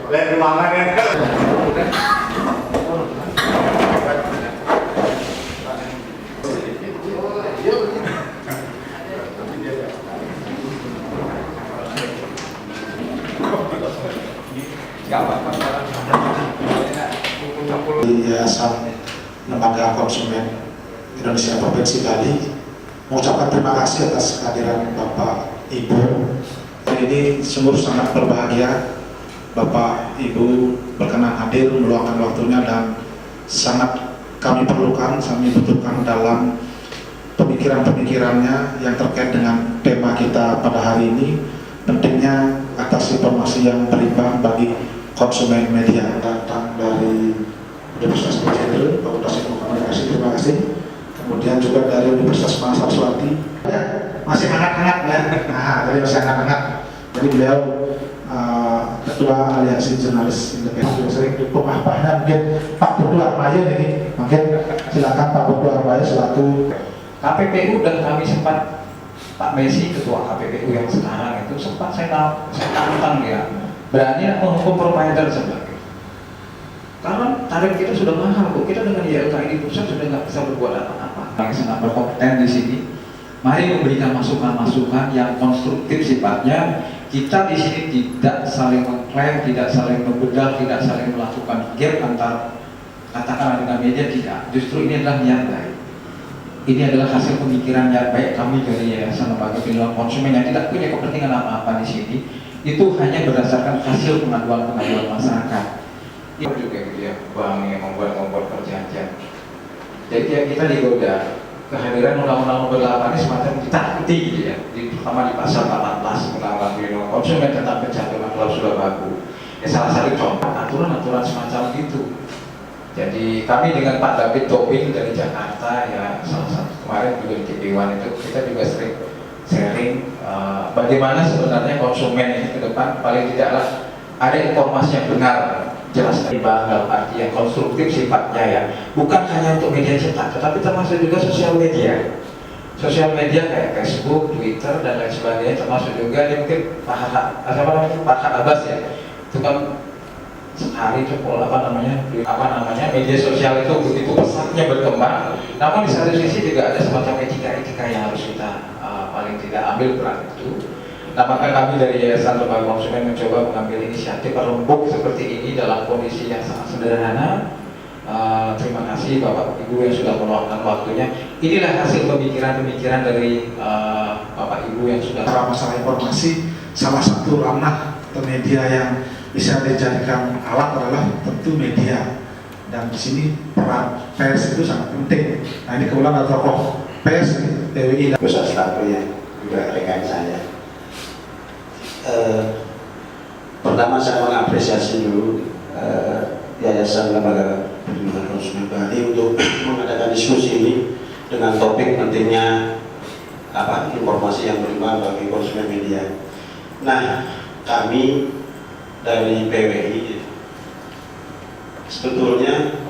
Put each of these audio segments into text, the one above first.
Lihat ruangan ya. Yayasan Lembaga Konsumen Indonesia Provinsi Bali mengucapkan terima kasih atas kehadiran Bapak Ibu. Ini sungguh sangat berbahagia Bapak Ibu berkenan hadir meluangkan waktunya dan sangat kami perlukan, kami butuhkan dalam pemikiran-pemikirannya yang terkait dengan tema kita pada hari ini, pentingnya atas informasi yang berimbang bagi konsumen media. Datang dari Universitas Gajah, Fakultas Ilmu Komunikasi, terima kasih. Kemudian juga dari Universitas Mahasiswati, ya, masih hangat-hangat ya. Nah, tadi masih hangat-hangat. Jadi beliau Ketua Aliansi Jurnalis Independen juga sering pemahpahnya mungkin Pak Putu Armaya ini. Mungkin silakan Pak Putu Armaya selaku KPPU, dan kami sempat Pak Messi Ketua KPPU yang sekarang itu sempat saya tantang ya, berani menghukum provider sebagai. Karena tarif kita sudah mahal, Bu. Kita dengan YLKI pusat sudah nggak bisa berbuat apa-apa. Yang sangat berkompeten di sini, mari memberikan masukan-masukan yang konstruktif sifatnya. Kita di sini tidak saling mengklaim, tidak saling membedah, tidak saling melakukan gap antar katakanlah dengan media, tidak. Justru ini adalah niat baik. Ini adalah hasil pemikiran niat baik kami dari Yayasan Lembaga Perlindungan Konsumen yang tidak punya kepentingan apa-apa di sini. Itu hanya berdasarkan hasil pengaduan-pengaduan masyarakat. Itu juga gitu ya, bank yang membuat perjanjian. Jadi ya kita digoda, kehadiran Undang-Undang Nomor 8 ini semacam ditakuti gitu ya. Pertama di pasal 18 Undang-Undang Perlindungan Konsumen tentang pencantuman klausul baku. Ya, salah satu contoh aturan-aturan semacam itu. Jadi kami dengan Pak David Tobing dari Jakarta ya, salah satu kemarin juga di Dewan itu kita juga sering sharing bagaimana sebenarnya konsumen ini ke depan paling tidaklah ada informasi yang benar, jelas berimbang dalam arti yang konstruktif sifatnya ya, bukan hanya untuk media cetak tetapi termasuk juga sosial media kayak Facebook, Twitter dan lain sebagainya, termasuk juga dia mungkin Pak Abbas ya, itu kan sehari itu media sosial itu begitu pesatnya berkembang. Namun di satu sisi juga ada semacam etika yang harus kita paling tidak ambil peran itu. Nah, maka kami dari Yayasan Lembaga Konsumen mencoba mengambil inisiatif rembuk seperti ini dalam kondisi yang sangat sederhana. Terima kasih Bapak Ibu yang sudah meluangkan waktunya. Inilah hasil pemikiran dari Bapak Ibu yang sudah. Masalah informasi, salah satu ranah atau media yang bisa dijadikan alat adalah tentu media. Dan di sini peran pers itu sangat penting. Nah, ini kebetulan ada tokoh pers TWI dan besar satu yang juga rekan saya. Pertama saya mengapresiasi dulu Yayasan Lembaga Perlindungan Konsumen Bali untuk mengadakan diskusi ini dengan topik pentingnya informasi yang berimbang bagi konsumen media. Nah, kami dari PWI sebetulnya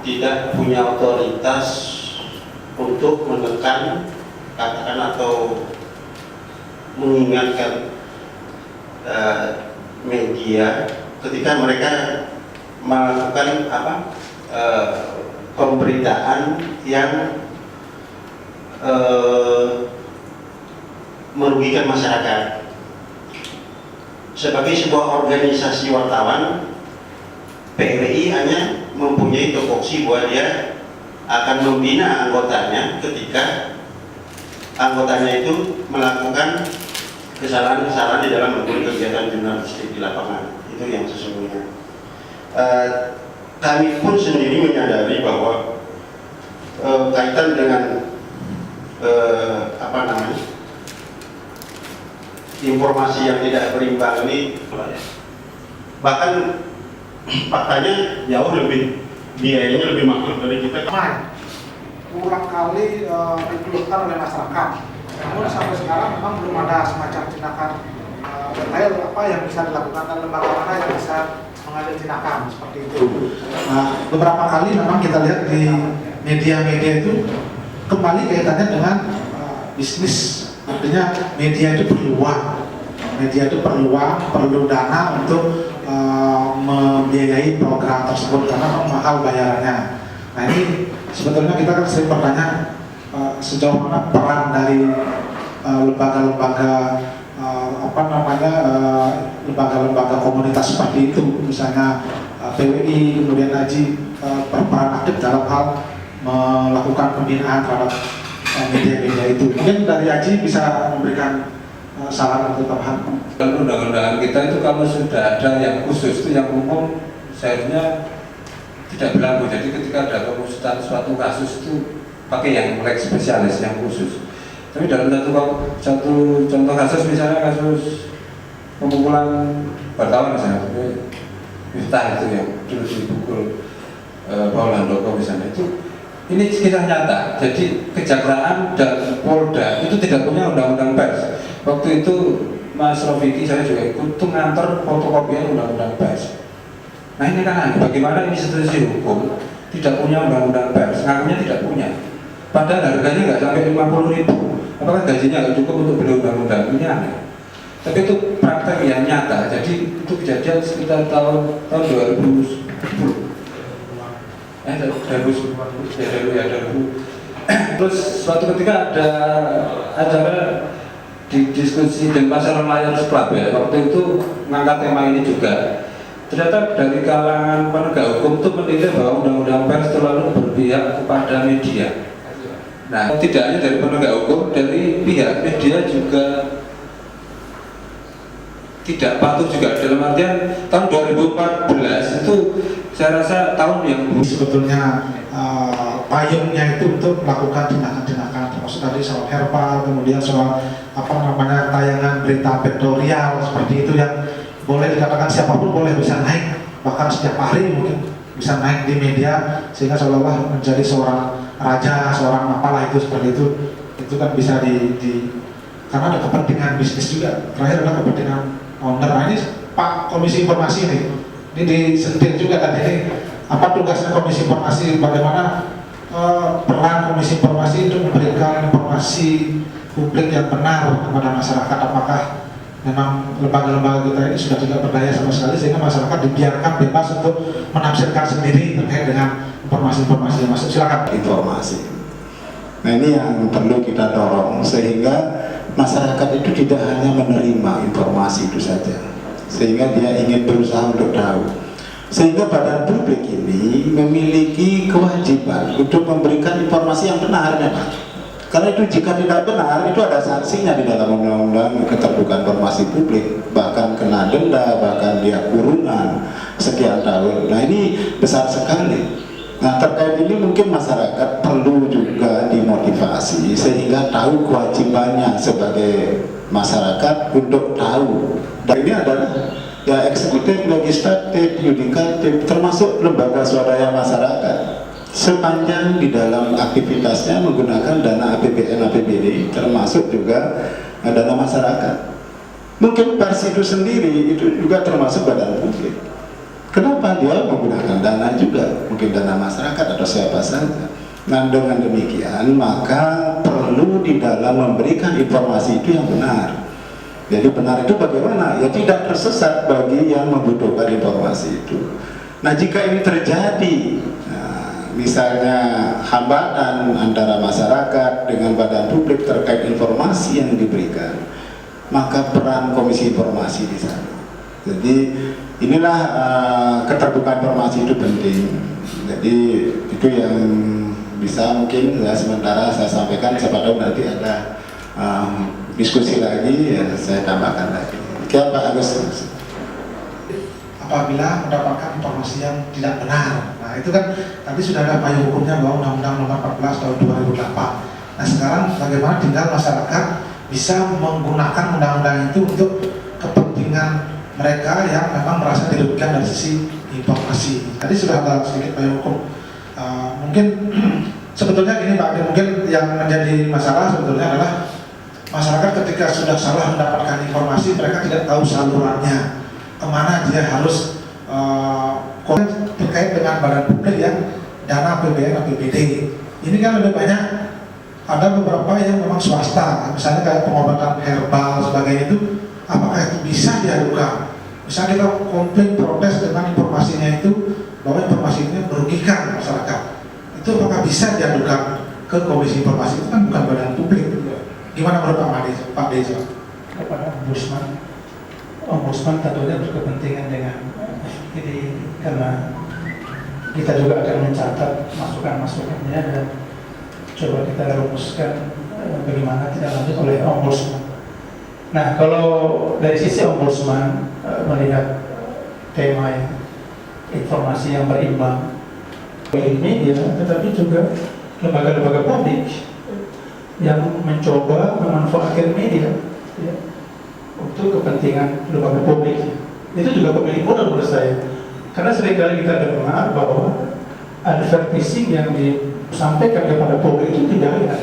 tidak punya otoritas untuk menekan katakan atau mengingatkan media ketika mereka melakukan pemberitaan yang merugikan masyarakat. Sebagai sebuah organisasi wartawan, PWI hanya mempunyai tupoksi bahwa dia akan membina anggotanya ketika anggotanya itu melakukan kesalahan-kesalahan di dalam mengikuti kegiatan jurnalistik di lapangan. Itu yang sesungguhnya. Kami pun sendiri menyadari bahwa kaitan dengan informasi yang tidak berimbang ini, bahkan faktanya jauh lebih biayanya lebih mahal dari kita. kurang kali dikeluhkan oleh masyarakat. Namun sampai sekarang memang belum ada semacam tindakan detail apa yang bisa dilakukan dan lembaga mana yang bisa mengambil tindakan seperti itu. Nah, beberapa kali memang kita lihat di media-media itu kembali kaitannya dengan bisnis, artinya media itu perlu uang. media itu perlu uang, perlu dana untuk membiayai program tersebut karena memang mahal bayarannya. Nah ini sebetulnya kita kan sering bertanya sejauh mana peran dari lembaga-lembaga lembaga-lembaga komunitas seperti itu, misalnya PWI, kemudian AJI berperan aktif dalam hal melakukan pembinaan terhadap media-media itu. Mungkin dari AJI bisa memberikan saran atau tambahan. Dalam undang-undang kita itu kalau sudah ada yang khusus itu yang umum seharusnya tidak berlaku. Jadi ketika ada pengusutan suatu kasus itu pakai yang lex spesialis yang khusus. Tapi dalam satu contoh kasus misalnya kasus pemukulan wartawan misalnya, Miftah itu yang dulu dipukul Paul Handoko misalnya, itu ini kisah nyata. Jadi kejaksaan dan Polda itu tidak punya undang-undang pers. Waktu itu Mas Rofiki saya juga ikut tuh nganter fotokopian undang-undang pers. Nah ini kan bagaimana institusi hukum tidak punya undang-undang pers, ngakunya tidak punya. Padahal harganya nggak sampai 50.000. Apakah gajinya nggak cukup untuk beli undang-undang? Ini aneh. Tapi itu praktek yang nyata. Jadi itu kejadian sekitar tahun 2010. 2010. Terus suatu ketika ada acara di diskusi Denpasar Lions Club ya. Waktu itu mengangkat tema ini juga. Ternyata dari kalangan penegak hukum itu menilai bahwa undang-undang pers terlalu berpihak kepada media. Nah, tidak hanya dari penegak hukum, dari pihak media juga tidak patuh juga. Dalam artian tahun 2014 itu saya rasa tahun yang sebetulnya payungnya itu untuk melakukan tindakan-tindakan termasuk tadi soal herbal, kemudian soal tayangan berita vektorial seperti itu yang boleh dikatakan siapapun boleh bisa naik, bahkan setiap hari mungkin bisa naik di media sehingga seolah-olah menjadi seorang raja, seorang apalah itu seperti itu kan bisa karena ada kepentingan bisnis juga. Terakhir adalah kepentingan owner. Nah ini Pak Komisi Informasi ini disentil juga tadi ini apa tugasnya Komisi Informasi, bagaimana peran Komisi Informasi untuk memberikan informasi publik yang benar kepada masyarakat. Apakah memang lembaga-lembaga kita ini sudah tidak berdaya sama sekali sehingga masyarakat dibiarkan bebas untuk menafsirkan sendiri terkait dengan informasi-informasi yang masuk. Silakan. Informasi. Nah ini yang perlu kita dorong sehingga masyarakat itu tidak hanya menerima informasi itu saja, sehingga dia ingin berusaha untuk tahu. Sehingga badan publik ini memiliki kewajiban untuk memberikan informasi yang benar memang. Karena itu jika tidak benar itu ada sanksinya di dalam undang-undang keterbukaan informasi publik, bahkan kena denda, bahkan dia kurungan sekian tahun. Nah ini besar sekali. Nah terkait ini mungkin masyarakat perlu juga dimotivasi sehingga tahu kewajibannya sebagai masyarakat untuk tahu. Dan ini adalah ya eksekutif, legislatif, yudikatif, termasuk lembaga swadaya masyarakat. Sepanjang di dalam aktivitasnya menggunakan dana APBN, APBD, termasuk juga dana masyarakat. Mungkin pers itu sendiri itu juga termasuk badan publik. Kenapa dia menggunakan dana juga, mungkin dana masyarakat atau siapa saja. Nah dengan demikian maka perlu di dalam memberikan informasi itu yang benar. Jadi benar itu bagaimana? Ya tidak tersesat bagi yang membutuhkan informasi itu. Nah jika ini terjadi, misalnya hambatan antara masyarakat dengan badan publik terkait informasi yang diberikan, maka peran Komisi Informasi di sana. Jadi inilah keterbukaan informasi itu penting. Jadi itu yang bisa mungkin ya, sementara saya sampaikan, siapa tahu nanti ada diskusi lagi ya saya tambahkan lagi. Oke Pak Agus. Apabila mendapatkan informasi yang tidak benar, nah itu kan tadi sudah ada payung hukumnya bahwa Undang-Undang Nomor 14 Tahun 2008. Nah sekarang bagaimana tinggal masyarakat bisa menggunakan undang-undang itu untuk kepentingan mereka yang memang merasa dirugikan dari sisi informasi. Tadi sudah ada sedikit payung hukum. Mungkin sebetulnya gini Pak, mungkin yang menjadi masalah sebetulnya adalah masyarakat ketika sudah salah mendapatkan informasi, mereka tidak tahu salurannya kemana dia harus terkait dengan badan publik yang dana APBN, APBD. Ini kan lebih banyak ada beberapa yang memang swasta, misalnya kayak pengobatan herbal sebagainya itu apakah itu bisa diadukan? Misalnya kita komplain protes dengan informasinya itu bahwa informasinya merugikan masyarakat, itu apakah bisa diadukan ke Komisi Informasi? Itu kan bukan badan publik. Gimana menurut Pak Dejo? Kepada Ombudsman tentunya berkepentingan dengan ini, karena kita juga akan mencatat masukan-masukannya dan coba kita rumuskan bagaimana tidak lanjut oleh Ombudsman. Nah, kalau dari sisi Ombudsman melihat tema yang informasi yang berimbang media, tetapi juga lembaga-lembaga publik yang mencoba memanfaatkan media ya, untuk kepentingan lembaga publik. Itu juga pemilik modal menurut saya. Karena seringkali kita dengar bahwa advertising yang disampaikan kepada publik itu dibayar,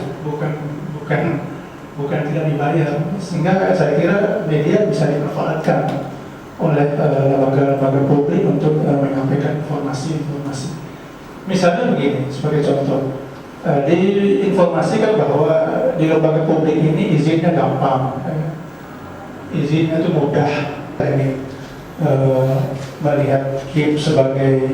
bukan tidak dibayar. Sehingga saya kira media bisa dimanfaatkan oleh lembaga-lembaga publik untuk menyampaikan informasi-informasi. Misalnya begini, sebagai contoh, diinformasikan bahwa di lembaga publik ini izinnya gampang, izinnya itu mudah. Ini melihat KIP sebagai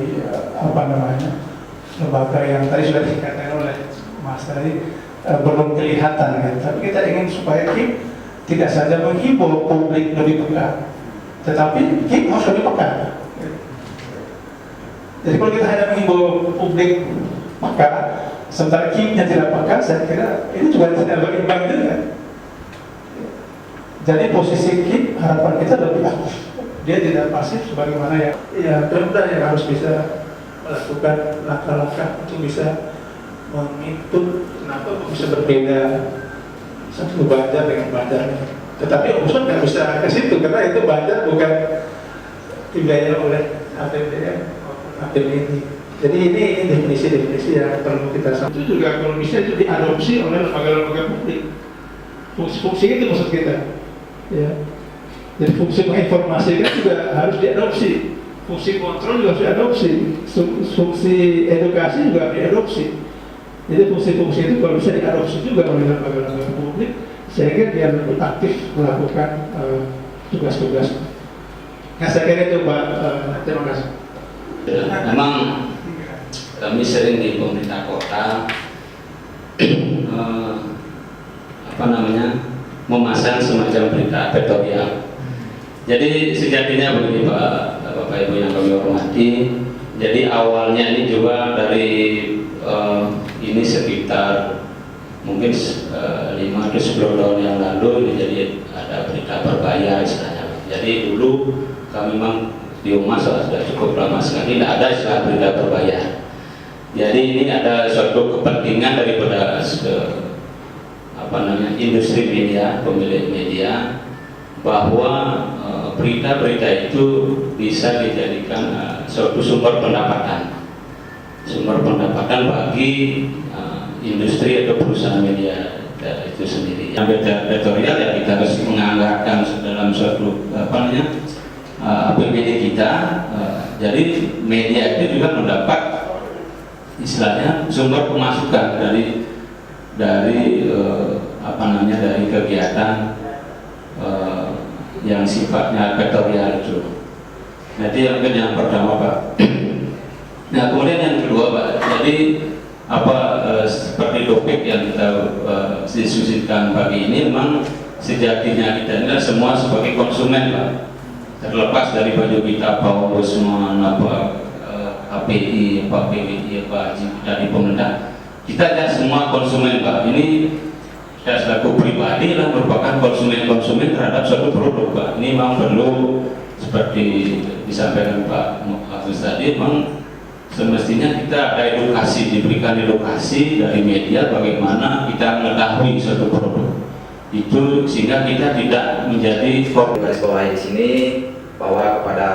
lembaga yang tadi sudah dikatakan oleh Mas tadi belum kelihatan kan? Tapi kita ingin supaya KIP tidak saja menghimbau publik lebih peka, tetapi KIP harus lebih peka. Jadi kalau kita hanya menghimbau publik peka, sementara KIP-nya tidak peka, saya kira ini juga tidak berimbang juga. Jadi posisi KIP harapan kita lebih aktif. Dia tidak pasif sebagaimana ya Pemda yang harus bisa melakukan langkah-langkah untuk bisa menginput kenapa bisa berbeda satu Banjar dengan Banjar. Tetapi Ombudsman nggak bisa ke situ karena itu Banjar bukan dibiayai oleh APBN maupun APBD. Jadi ini definisi-definisi yang perlu kita sampaikan. Itu juga kalau bisa itu diadopsi oleh lembaga-lembaga publik. Fungsi itu maksud kita. Ya. Jadi fungsi menginformasikan juga harus diadopsi, fungsi kontrol juga harus diadopsi, fungsi edukasi juga harus diadopsi. Jadi fungsi-fungsi itu kalau bisa diadopsi juga oleh lembaga-lembaga publik, sehingga dia lebih aktif melakukan tugas-tugas. Nah, saya kira itu Pak. Terima kasih. Memang kami sering di pemerintah kota memasang semacam berita editorial. Jadi sejatinya begini Bapak Ibu yang kami hormati. Jadi awalnya ini juga dari ini sekitar mungkin 5 atau 10 tahun yang lalu ini jadi ada berita berbayar istilahnya. Jadi dulu kami memang di Umas sudah cukup lama sekali tidak ada istilah berita berbayar. Jadi ini ada suatu kepentingan daripada industri media, pemilik media, bahwa berita-berita itu bisa dijadikan suatu sumber pendapatan bagi industri atau perusahaan media itu sendiri. Yang editorial ya kita harus menganggarkan dalam suatu APBD kita. Jadi media itu juga mendapat istilahnya sumber pemasukan dari kegiatan yang sifatnya editorial itu. Jadi yang pertama Pak. Nah kemudian yang kedua Pak, jadi seperti topik yang kita diskusikan pagi ini, memang sejatinya kita ini semua sebagai konsumen Pak. Terlepas dari baju kita Ombudsman, KPI, PBI, dari pemerintah, kita adalah semua konsumen Pak. Ini saya selaku pribadi merupakan konsumen terhadap suatu produk Pak. Ini memang perlu seperti disampaikan Pak Agus tadi, memang semestinya kita ada edukasi, diberikan edukasi dari media bagaimana kita mengetahui suatu produk itu sehingga kita tidak menjadi garis bawah di sini bahwa kepada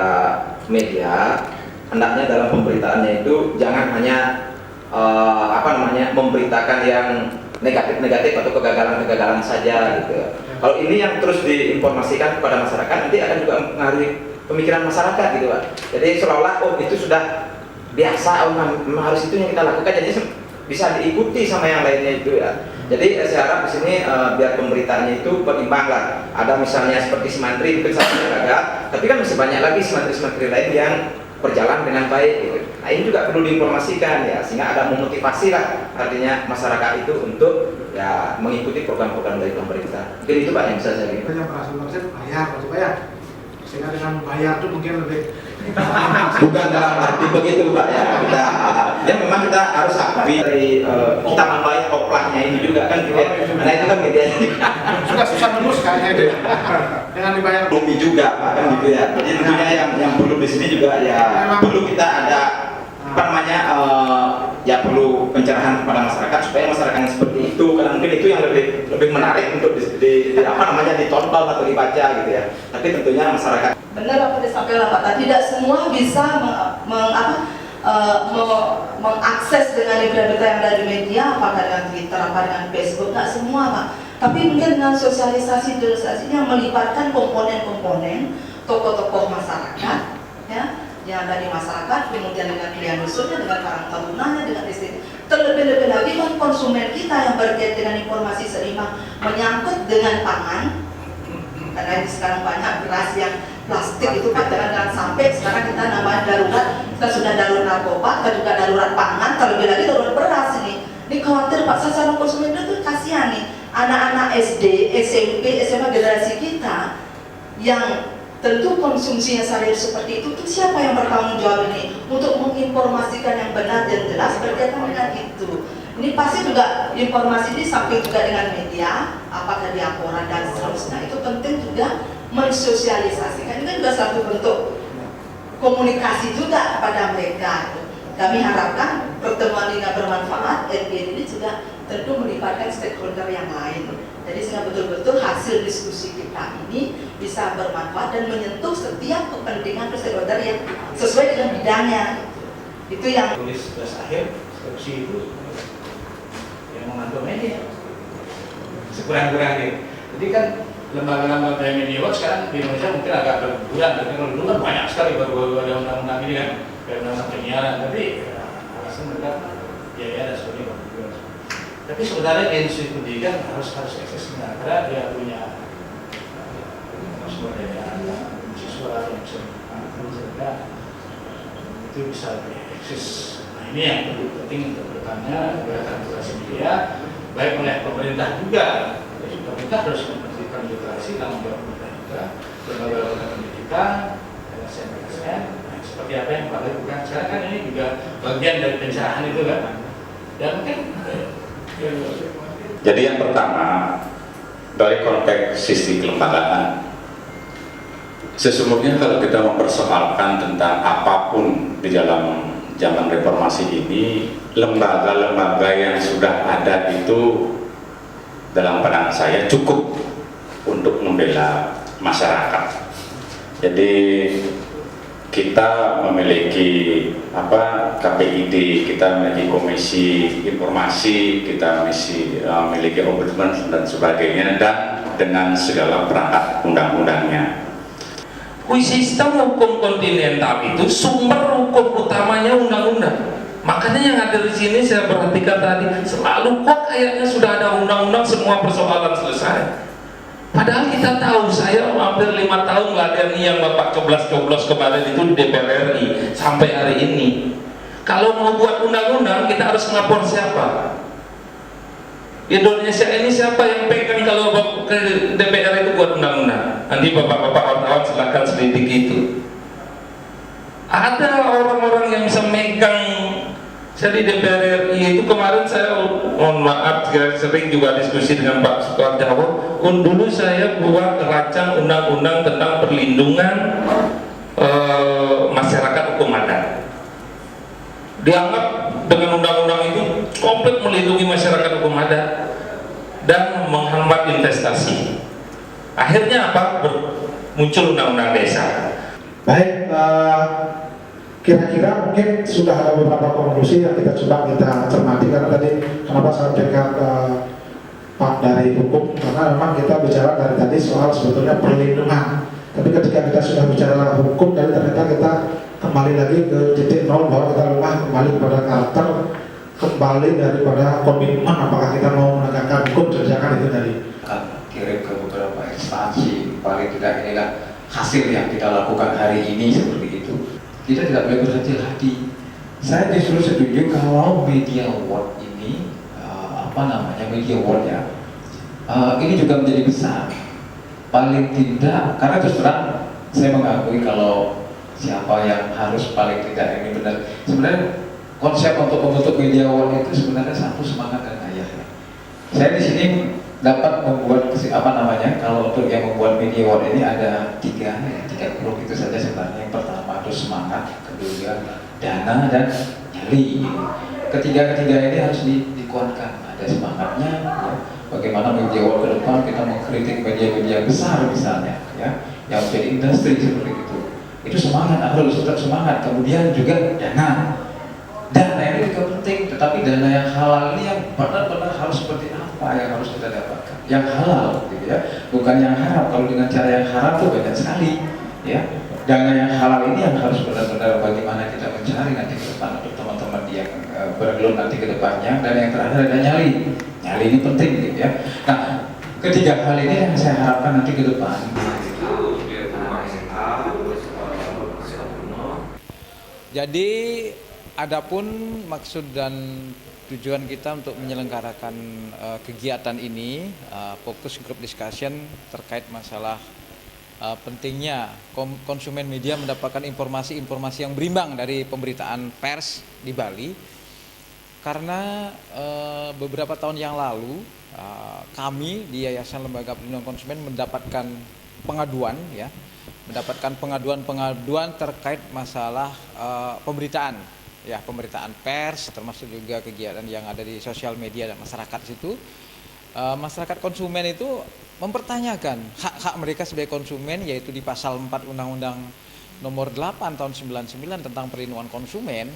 media hendaknya dalam pemberitaannya itu jangan hanya memberitakan yang negatif atau kegagalan saja gitu. Kalau ini yang terus diinformasikan kepada masyarakat nanti akan juga mempengaruhi pemikiran masyarakat gitu Pak. Jadi seolah-olah itu sudah biasa, memang harus itu yang kita lakukan, jadi bisa diikuti sama yang lainnya itu ya. Jadi saya harap di sini biar pemberitaannya itu berimbang lah. Ada misalnya seperti Semantri mungkin satunya gagal, tapi kan masih banyak lagi semantri-semantri lain yang berjalan dengan baik gitu. Nah ini juga perlu diinformasikan ya, sehingga ada memotivasi lah artinya masyarakat itu untuk ya mengikuti program-program dari pemerintah. Mungkin itu Pak yang bisa saya berikan. Banyak perasaan bayar, harus bayar. Sehingga dengan bayar itu mungkin lebih Bukan dalam arti begitu Pak ya. Ya memang kita harus akui dari kita membayar oplahnya ini juga kan gitu ya. Karena itu kan media sudah susah nembus kayaknya itu. Dengan dibayar bumi juga Pak kan gitu ya. Jadi tentunya yang perlu di sini juga ya perlu kita ada apa namanya ya perlu pencerahan kepada masyarakat supaya masyarakat yang seperti itu karena mungkin itu yang lebih menarik untuk di apa namanya ditonton atau dibaca gitu ya. Tapi tentunya masyarakat benar apa disampaikan Pak tadi, tidak semua bisa mengakses dengan berita yang dari media, apakah dengan Twitter, apa dengan Facebook, nggak semua Pak. Tapi mungkin dengan sosialisasi melibatkan komponen-komponen tokoh-tokoh masyarakat, ya, yang dari masyarakat, kemudian dengan pilihan usulnya, dengan karang tarunanya, dengan istri. Terlebih-lebih lagi kan konsumen kita yang berkait dengan informasi seimbang menyangkut dengan pangan, karena sekarang banyak beras yang plastik itu Pak, jangan sampai sekarang kita namanya darurat, kita sudah darurat narkoba, kita juga darurat pangan, terlebih lagi darurat beras ini. Ini khawatir Pak, sasaran konsumen itu kasihan nih, anak-anak SD, SMP, SMA generasi kita yang tentu konsumsinya sayur seperti itu siapa yang bertanggung jawab ini untuk menginformasikan yang benar dan jelas berkaitan dengan itu. Ini pasti juga informasi ini sampai juga dengan media, apakah di laporan dan seterusnya, itu penting juga mensosialisasikan. Ini kan juga satu bentuk komunikasi juga kepada mereka. Kami harapkan pertemuan ini bermanfaat, RPD ini juga tentu melibatkan stakeholder yang lain. Jadi sehingga betul-betul hasil diskusi kita ini bisa bermanfaat dan menyentuh setiap kepentingan stakeholder yang sesuai dengan bidangnya. Itu yang tulis tugas akhir skripsi itu yang memantau media sekurang-kurangnya. Jadi kan lembaga-lembaga media sekarang di Indonesia mungkin agak berkurang, tapi kalau dulu kan banyak sekali baru ada undang-undang ini kan, kayak undang-undang penyiaran. Tapi ya, alasan mereka biaya dan sebagainya. Tapi sebenarnya institusi pendidikan harus eksis karena dia punya sumber daya siswa yang bisa sehingga itu bisa lebih eksis. Nah ini yang penting untuk bertanya gerakan literasi media baik oleh pemerintah juga. Jadi pemerintah harus memberikan literasi tanggung jawab pemerintah juga, lembaga-lembaga pendidikan, LSM, seperti apa yang Pak lakukan sekarang kan ini juga bagian dari pencerahan itu kan. Dan mungkin jadi yang pertama dari konteks sisi kelembagaan, sesungguhnya kalau kita mempersoalkan tentang apapun di dalam zaman reformasi ini, lembaga-lembaga yang sudah ada itu dalam pandangan saya cukup untuk membela masyarakat. Jadi kita memiliki KPID, kita memiliki komisi informasi, kita memiliki ombudsman dan sebagainya, dan dengan segala perangkat undang-undangnya. Sistem hukum kontinental itu sumber hukum utamanya undang-undang. Makanya yang ada di sini saya perhatikan tadi selalu kok kayaknya sudah ada undang-undang semua persoalan selesai. Padahal kita tahu, saya hampir 5 tahun meladeni yang Bapak coblos-coblos kemarin itu di DPR RI sampai hari ini. Kalau mau buat undang-undang kita harus ngelapor siapa? Indonesia ini siapa yang pegang kalau ke DPR itu buat undang-undang? Nanti bapak-bapak wartawan silahkan selidiki itu. Ada orang-orang yang bisa megang. Saya di DPR RI itu kemarin saya mohon maaf sering juga diskusi dengan Pak Sukarjawo. Dulu saya buat rancang undang-undang tentang perlindungan masyarakat hukum adat. Dianggap dengan undang-undang itu komplit melindungi masyarakat hukum adat dan menghambat investasi. Akhirnya apa? Muncul undang-undang desa. Baik, kira-kira mungkin sudah ada beberapa konklusi yang kita cermati, karena tadi kenapa saya berikan Pak dari hukum, karena memang kita bicara dari tadi soal sebetulnya perlindungan, tapi ketika kita sudah bicara hukum dan ternyata kita kembali lagi ke titik nol bahwa kita lemah kembali kepada karakter kembali daripada komitmen apakah kita mau menegakkan hukum kerjakan itu dari kirim ke beberapa instansi, paling tidak inilah hasil yang kita lakukan hari ini seperti itu. Kita tidak boleh berhati hati. Saya justru setuju kalau media award ini media award ya, ini juga menjadi besar. Paling tidak, karena terus terang saya mengakui kalau siapa yang harus paling tidak ini benar. Sebenarnya konsep untuk membentuk media award itu sebenarnya satu semangat dan ayah ya. Saya di sini dapat membuat kalau untuk yang membuat media award ini ada tiga grup itu saja sebenarnya. Yang pertama itu semangat, kedua dana dan nyali. Ketiga ini harus dikuatkan. Ada semangatnya ya. Bagaimana media award ke depan kita mengkritik media-media besar misalnya ya, yang menjadi industri seperti itu semangat, harus tetap semangat. Kemudian juga dana ini juga penting, tetapi dana yang halal ini yang benar-benar harus seperti apa yang harus kita dapatkan, yang halal gitu ya, bukan yang haram. Kalau dengan cara yang haram itu banyak sekali ya. Dana yang halal ini yang harus benar-benar bagaimana kita mencari nanti ke depan untuk teman-teman yang bergelut nanti ke depannya. Dan yang terakhir ada nyali ini penting gitu ya. Nah, ketiga hal ini yang saya harapkan nanti ke depan. Jadi adapun maksud dan tujuan kita untuk menyelenggarakan kegiatan ini, fokus group discussion terkait masalah pentingnya konsumen media mendapatkan informasi-informasi yang berimbang dari pemberitaan pers di Bali. Karena beberapa tahun yang lalu kami di Yayasan Lembaga Perlindungan Konsumen mendapatkan pengaduan terkait masalah pemberitaan pers, termasuk juga kegiatan yang ada di sosial media dan masyarakat situ. Masyarakat konsumen itu mempertanyakan hak-hak mereka sebagai konsumen, yaitu di pasal 4 Undang-Undang Nomor 8 tahun 99 tentang perlindungan konsumen.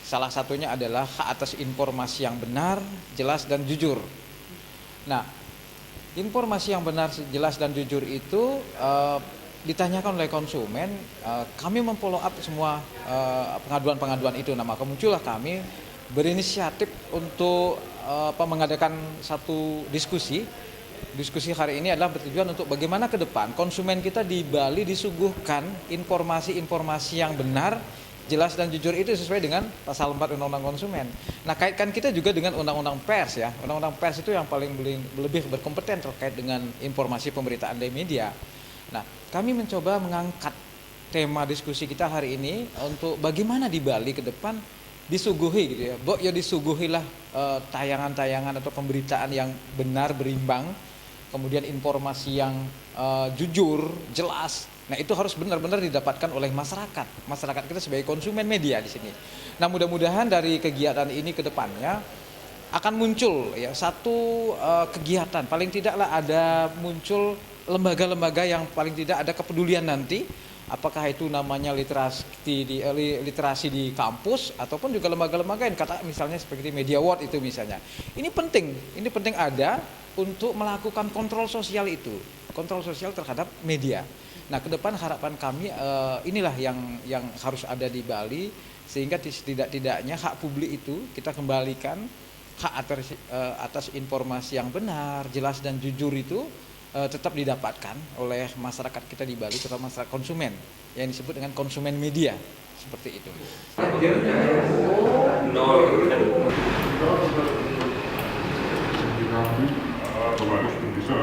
Salah satunya adalah hak atas informasi yang benar, jelas dan jujur. Nah, informasi yang benar, jelas dan jujur itu ditanyakan oleh konsumen. Kami memfollow up semua pengaduan-pengaduan itu. Nah, maka muncullah kami berinisiatif untuk mengadakan satu diskusi. Diskusi hari ini adalah bertujuan untuk bagaimana ke depan konsumen kita di Bali disuguhkan informasi-informasi yang benar, jelas dan jujur itu sesuai dengan pasal 4 Undang-Undang Konsumen. Nah, kaitkan kita juga dengan Undang-Undang Pers ya. Undang-Undang Pers itu yang paling lebih berkompeten terkait dengan informasi pemberitaan dari media. Nah, kami mencoba mengangkat tema diskusi kita hari ini untuk bagaimana di Bali ke depan disuguhi gitu ya. Disuguhilah tayangan-tayangan atau pemberitaan yang benar, berimbang, kemudian informasi yang jujur, jelas. Nah, itu harus benar-benar didapatkan oleh masyarakat. Masyarakat kita sebagai konsumen media di sini. Nah, mudah-mudahan dari kegiatan ini ke depannya akan muncul ya satu kegiatan, paling tidaklah ada muncul lembaga-lembaga yang paling tidak ada kepedulian nanti, apakah itu namanya literasi di kampus ataupun juga lembaga-lembaga yang kata misalnya seperti Media Award itu misalnya. Ini penting ada untuk melakukan kontrol sosial itu, kontrol sosial terhadap media. Nah, ke depan harapan kami inilah yang harus ada di Bali, sehingga tidak-tidaknya hak publik itu kita kembalikan, hak atas informasi yang benar, jelas dan jujur itu tetap didapatkan oleh masyarakat kita di Bali, terutama masyarakat konsumen yang disebut dengan konsumen media, seperti itu. Bisa